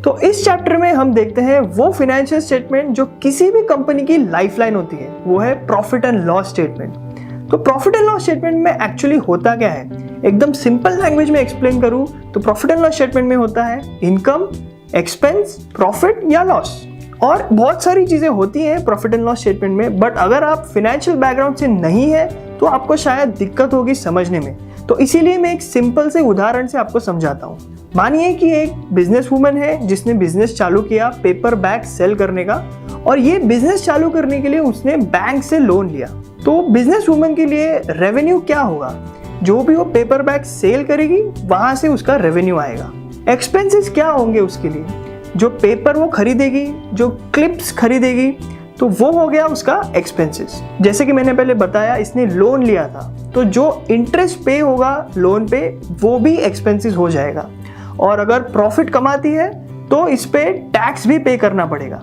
तो इस चैप्टर में हम देखते हैं वो फाइनेंशियल स्टेटमेंट जो किसी भी कंपनी की लाइफलाइन होती है, वो है प्रॉफिट एंड लॉस स्टेटमेंट। तो प्रॉफिट एंड लॉस स्टेटमेंट में एक्चुअली होता क्या है, एकदम सिंपल लैंग्वेज में एक्सप्लेन करूं तो प्रॉफिट एंड लॉस स्टेटमेंट में होता है इनकम, एक्सपेंस, प्रॉफिट या लॉस, और बहुत सारी चीजें होती हैं प्रॉफिट एंड लॉस स्टेटमेंट में। बट अगर आप फाइनेंशियल बैकग्राउंड से नहीं है तो आपको शायद दिक्कत होगी समझने में। तो इसीलिए मैं एक सिंपल से उदाहरण से आपको समझाता हूँ। मानिए कि एक बिजनेस वूमन है जिसने बिजनेस चालू किया पेपर बैग सेल करने का, और ये बिजनेस चालू करने के लिए उसने बैंक से लोन लिया। तो बिजनेस वूमन के लिए रेवेन्यू क्या होगा, जो भी वो पेपर बैग सेल करेगी वहां से उसका रेवेन्यू आएगा। एक्सपेंसेस क्या होंगे उसके लिए, जो पेपर वो खरीदेगी, जो क्लिप्स खरीदेगी, तो वो हो गया उसका एक्सपेंसेस। जैसे कि मैंने पहले बताया इसने लोन लिया था, तो जो इंटरेस्ट पे होगा लोन पे वो भी एक्सपेंसेस हो जाएगा। और अगर प्रॉफिट कमाती है तो इस पे टैक्स भी पे करना पड़ेगा।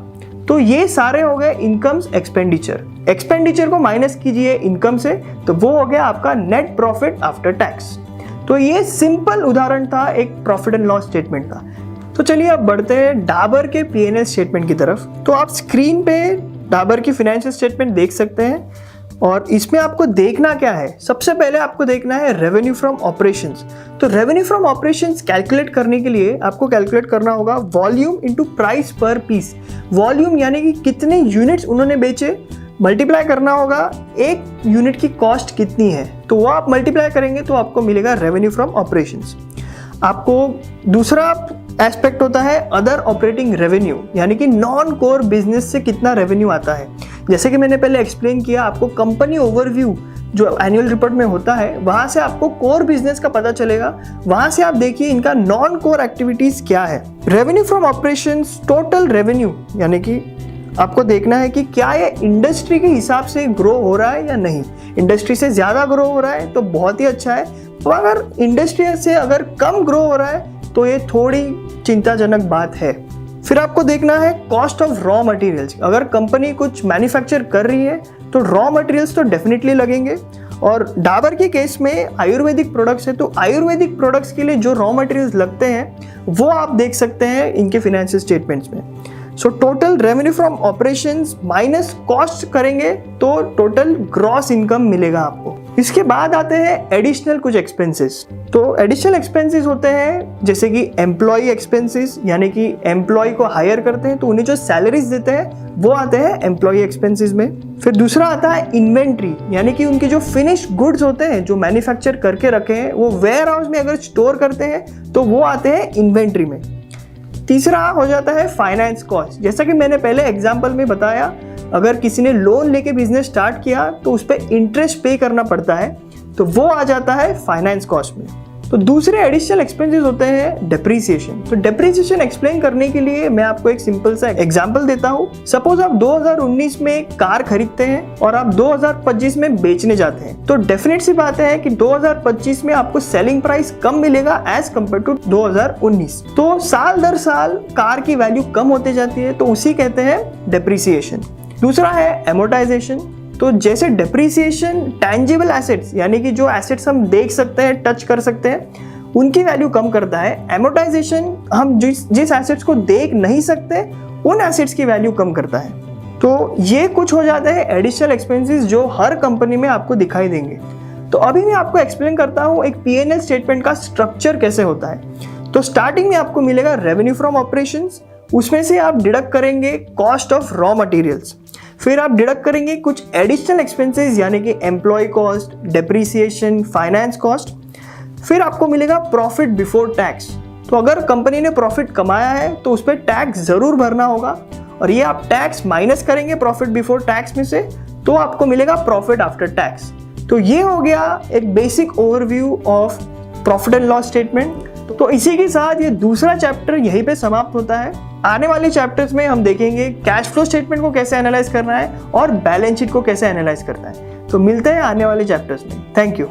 तो ये सारे हो गए इनकम्स, एक्सपेंडिचर। एक्सपेंडिचर को माइनस कीजिए इनकम से, तो वो हो गया आपका नेट प्रॉफिट आफ्टर टैक्स। तो ये सिंपल उदाहरण था एक प्रॉफिट एंड लॉस स्टेटमेंट का। तो चलिए अब बढ़ते हैं डाबर के P&L स्टेटमेंट की तरफ। तो आप स्क्रीन पे डाबर की फाइनेंशियल स्टेटमेंट देख सकते हैं, और इसमें आपको देखना क्या है, सबसे पहले आपको देखना है रेवेन्यू फ्रॉम ऑपरेशंस। तो रेवेन्यू फ्रॉम ऑपरेशंस कैलकुलेट करने के लिए आपको कैलकुलेट करना होगा वॉल्यूम इनटू प्राइस पर पीस। वॉल्यूम यानी कि कितने यूनिट्स उन्होंने बेचे, मल्टीप्लाई करना होगा एक यूनिट की कॉस्ट कितनी है, तो वो आप मल्टीप्लाई करेंगे तो आपको मिलेगा रेवेन्यू फ्रॉम ऑपरेशंस। आपको दूसरा एस्पेक्ट होता है अदर ऑपरेटिंग रेवेन्यू, यानी कि नॉन कोर बिजनेस से कितना रेवेन्यू आता है। जैसे कि मैंने पहले एक्सप्लेन किया, आपको कंपनी ओवरव्यू जो एनुअल रिपोर्ट में होता है वहां से आपको कोर बिजनेस का पता चलेगा। वहां से आप देखिए इनका नॉन कोर एक्टिविटीज क्या है। Revenue from operations total revenue, यानी कि आपको देखना है कि क्या ये इंडस्ट्री के हिसाब से ग्रो हो रहा है या नहीं। इंडस्ट्री से ज्यादा ग्रो हो रहा है तो बहुत ही अच्छा है, तो अगर इंडस्ट्री से अगर कम ग्रो हो रहा है तो ये थोड़ी चिंताजनक बात है। फिर आपको देखना है कॉस्ट ऑफ रॉ मटेरियल्स। अगर कंपनी कुछ मैन्युफैक्चर कर रही है तो रॉ मटेरियल्स तो डेफिनेटली लगेंगे, और डाबर के केस में आयुर्वेदिक प्रोडक्ट्स है तो आयुर्वेदिक प्रोडक्ट्स के लिए जो रॉ मटेरियल्स लगते हैं वो आप देख सकते हैं इनके फाइनेंशियल स्टेटमेंट्स में। So total revenue from operations minus cost करेंगे तो टोटल ग्रॉस इनकम मिलेगा आपको। इसके बाद आते हैं एडिशनल कुछ एक्सपेंसेस। तो एडिशनल एक्सपेंसेस होते हैं जैसे कि एम्प्लॉय एक्सपेंसेस, यानी कि एम्प्लॉय को हायर करते हैं तो उन्हें जो सैलरीज देते हैं वो आते हैं एम्प्लॉय एक्सपेंसेस में। फिर दूसरा आता है इन्वेंट्री, यानी कि उनके जो फिनिश्ड गुड्स होते हैं जो मैन्युफैक्चर करके रखे हैं वो वेयर हाउस में अगर स्टोर करते हैं तो वो आते हैं इन्वेंट्री में। तीसरा हो जाता है फाइनेंस कॉस्ट। जैसा कि मैंने पहले एग्जांपल में बताया, अगर किसी ने लोन लेके बिजनेस स्टार्ट किया तो उस पर इंटरेस्ट पे करना पड़ता है, तो वो आ जाता है फाइनेंस कॉस्ट में। तो दूसरे एडिशनल एक्सपेंसेस होते हैं डेप्रीसिएशन। तो डेप्रीसिएशन एक्सप्लेन करने के लिए मैं आपको एक सिंपल सा एग्जांपल देता हूँ। सपोज आप 2019 में कार खरीदते हैं और आप 2025 में बेचने जाते हैं, तो डेफिनेट सी बात है कि 2025 में आपको सेलिंग प्राइस कम मिलेगा एज कम्पेयर टू 2019। तो साल दर साल कार की वैल्यू कम होते जाती है, तो उसी कहते हैं डेप्रीसिएशन। दूसरा है एमोर्टाइजेशन। तो जैसे डेप्रीसिएशन टैंजिबल एसेट्स, यानी कि जो एसेट्स हम देख सकते हैं, टच कर सकते हैं, उनकी वैल्यू कम करता है। एमोर्टाइजेशन हम जिस एसेट्स को देख नहीं सकते उन एसेट्स की वैल्यू कम करता है। तो ये कुछ हो जाते हैं एडिशनल एक्सपेंसेस जो हर कंपनी में आपको दिखाई देंगे। तो अभी मैं आपको एक्सप्लेन करता हूँ एक P&L स्टेटमेंट का स्ट्रक्चर कैसे होता है। तो स्टार्टिंग में आपको मिलेगा रेवेन्यू फ्रॉम ऑपरेशंस, उसमें से आप डिडक्ट करेंगे कॉस्ट ऑफ रॉ मटेरियल्स। फिर आप डिडक्ट करेंगे कुछ एडिशनल एक्सपेंसेस, यानी कि employ cost, depreciation, finance cost. फिर आपको मिलेगा प्रॉफिट बिफोर टैक्स। तो अगर कंपनी ने प्रॉफिट कमाया है तो उस पर टैक्स जरूर भरना होगा, और ये आप टैक्स माइनस करेंगे प्रॉफिट बिफोर टैक्स में से, तो आपको मिलेगा प्रॉफिट आफ्टर टैक्स। तो ये हो गया एक basic overview of profit and loss statement. तो इसी के साथ ये दूसरा चैप्टर यहीं पे समाप्त होता है। आने वाले चैप्टर्स में हम देखेंगे कैश फ्लो स्टेटमेंट को कैसे एनालाइज करना है और बैलेंस शीट को कैसे एनालाइज करना है। तो मिलते हैं आने वाले चैप्टर्स में। Thank you.